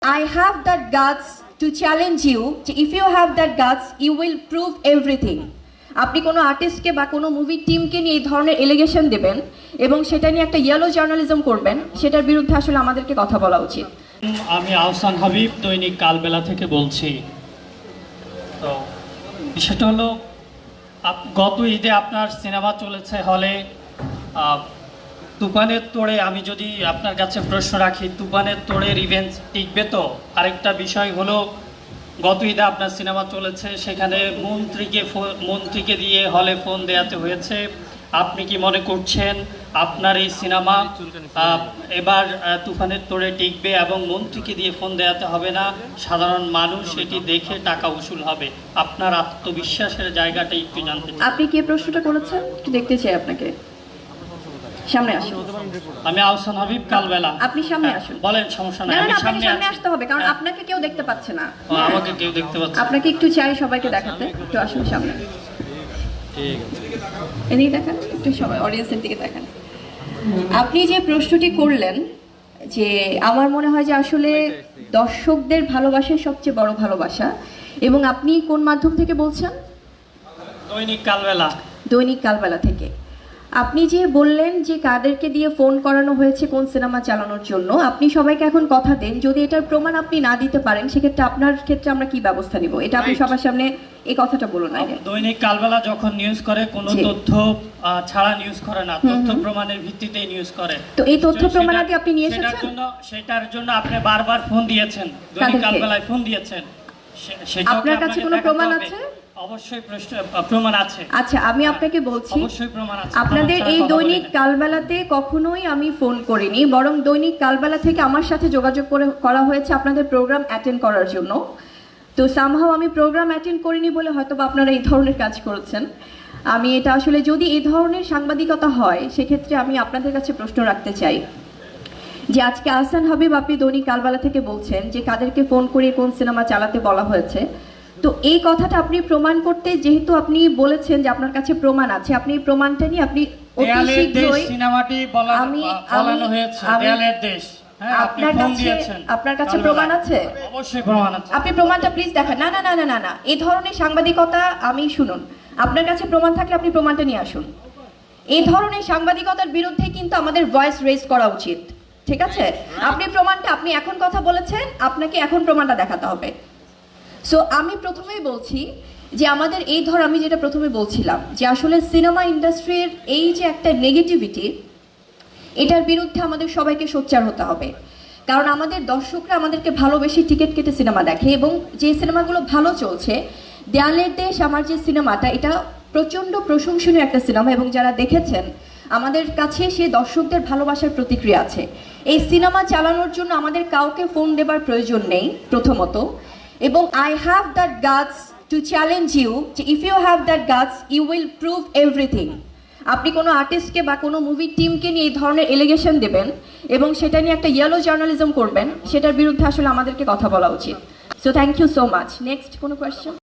I have that guts to challenge you. If you have that guts, you will prove everything. আপনি কোনো আর্টিস্টকে বা কোনো movie টিমকে নিয়ে এই ধরনের এলিগেশন দেবেন এবং সেটা নিয়ে একটা ইয়েলো জার্নালিজম করবেন, সেটার বিরুদ্ধে আসলে আমাদেরকে কথা বলা উচিত। আমি আহসান হাবিব দৈনিক কালবেলা থেকে বলছি। তো বিষয়টা হলো গত ঈদে আপনার সিনেমা চলেছে হলে তুফানের তোড়ে। আমি যদি আপনার কাছে প্রশ্ন রাখি, তুফানের তোড়ে রিভেঞ্জ টিকবে তো? আরেকটা বিষয় হলো, গত ঈদে আপনার সিনেমা চলেছে, সেখানে মন্ত্রীকে দিয়ে হলে ফোন দেওয়াতে হয়েছে। আপনি কি মনে করছেন আপনার এই সিনেমা এবার তুফানের তোড়ে টিকবে এবং মন্ত্রীকে দিয়ে ফোন দেওয়াতে হবে না, সাধারণ মানুষ এটি দেখে টাকা উসুল হবে? আপনার আত্মবিশ্বাসের জায়গাটা একটু জানতে চাই। আপনি কি প্রশ্নটা করেছেন একটু দেখতে চাই আপনাকে। সামনে আসুন। আমি আহসান হাবিব কালবেলা। আপনি সামনে আসুন। বলেন, সমস্যা নাই। আমি সামনে আসতে হবে কারণ আপনাকে কেউ দেখতে পাচ্ছে না। আমাকে কেউ দেখতে পাচ্ছে না। আপনাকে একটু চাই সবাইকে দেখাতে। একটু আসুন সামনে। ঠিক আছে, এদিকে দেখান, একটু সবাই অডিয়েন্সের দিকে দেখান। আপনি যে প্রশ্নটি করলেন, যে আমার মনে হয় যে আসলে দর্শকদের ভালোবাসাই সবচেয়ে বড় ভালোবাসা। এবং আপনি কোন মাধ্যম থেকে বলছেন? দৈনিক কালবেলা। দৈনিক কালবেলা থেকে। আপনি যে বললেন যে কাদেরকে দিয়ে ফোন করানো হয়েছে কোন সিনেমা চালানোর জন্য, আপনি সবাইকে এখন কথা দেন, যদি এটার প্রমাণ আপনি না দিতে পারেন সেক্ষেত্রে আপনার ক্ষেত্রে আমরা কি ব্যবস্থা নিব, এটা আপনি সবার সামনে এই কথাটা বলুন আগে। দৈনিক কালবেলা যখন নিউজ করে কোনো তথ্য ছাড়া নিউজ করে না, তথ্য প্রমাণের ভিত্তিতেই নিউজ করে। তো এই তথ্য প্রমাণ কি আপনি নিয়ে এসেছেন? সেটার জন্য আপনি বারবার ফোন দিয়েছেন, দৈনিক কালবেলায় ফোন দিয়েছেন। আপনার কাছে কোনো প্রমাণ আছে? অবশ্যই প্রমাণ আছে। আচ্ছা, আমি আপনাকে বলছি, অবশ্যই প্রমাণ আছে। আপনাদের এই দৈনিক কালবেলাতে কখনোই আমি ফোন করিনি, বরং দৈনিক কালবেলা থেকে আমার সাথে যোগাযোগ করা হয়েছে আপনাদের প্রোগ্রাম অ্যাটেন্ড করার জন্য। তো সামহাও আমি প্রোগ্রাম অ্যাটেন্ড করিনি বলে হয়তো বা আপনারা এই ধরনের কাজ করেছেন। আমি এটা আসলে, যদি এই ধরনের সাংবাদিকতা হয় সেক্ষেত্রে আমি আপনাদের কাছে প্রশ্ন রাখতে চাই যে আজকে আহসান হাবিব আপনি দৈনিক কালবেলা থেকে বলছেন যে কাদেরকে ফোন করে কোন সিনেমা চালাতে বলা হয়েছে। তো এই কথাটা আপনি প্রমাণ করতে, যেহেতু আপনি বলেছেন যে আপনার কাছে প্রমাণ আছে, আপনি এই প্রমাণটা নিয়ে আপনি অতি শীঘ্রই সিনেমাটি বলানো হয়েছে দেয়ালের দেশ। আপনার কাছে প্রমাণ আছে? অবশ্যই প্রমাণ আছে। আপনি প্রমাণটা প্লিজ দেখান। না না না না না না, এই ধরনের সাংবাদিকতা আমি, শুনুন, আপনার কাছে প্রমাণ থাকলে আপনি প্রমাণটা নিয়ে আসুন। এই ধরনের সাংবাদিকতার বিরুদ্ধে কিন্তু আমাদের ভয়েস রেজ করা উচিত, ঠিক আছে? আপনি প্রমাণটা, আপনি এখন কথা বলেছেন, আপনাকে এখন প্রমাণটা দেখাতে হবে। সো আমি প্রথমেই বলছি যে আমাদের এই আমি যেটা প্রথমে বলছিলাম যে আসলে সিনেমা ইন্ডাস্ট্রির এই যে একটা নেগেটিভিটি, এটার বিরুদ্ধে আমাদের সবাইকে সোচ্চার হতে হবে। কারণ আমাদের দর্শকরা আমাদেরকে ভালোবেসে টিকিট কেটে সিনেমা দেখে, এবং যে সিনেমাগুলো ভালো চলছে, দেয়ালের দেশ আমার যে সিনেমাটা, এটা প্রচণ্ড প্রশংসনীয় একটা সিনেমা, এবং যারা দেখেছেন আমাদের কাছে সে দর্শকদের ভালোবাসার প্রতিক্রিয়া আছে। এই সিনেমা চালানোর জন্য আমাদের কাউকে ফোন দেবার প্রয়োজন নেই প্রথমত, এবং I have that guts to challenge you, যে if you have that guts you will prove everything. আপনি কোনো আর্টিস্টকে বা কোনো মুভি টিমকে নিয়ে এই ধরনের এলিগেশন দেবেন এবং সেটা নিয়ে একটা ইয়েলো জার্নালিজম করবেন, সেটার বিরুদ্ধে আসলে আমাদেরকে কথা বলা উচিত। So thank you so much. Next কোনো কোয়েশ্চেন?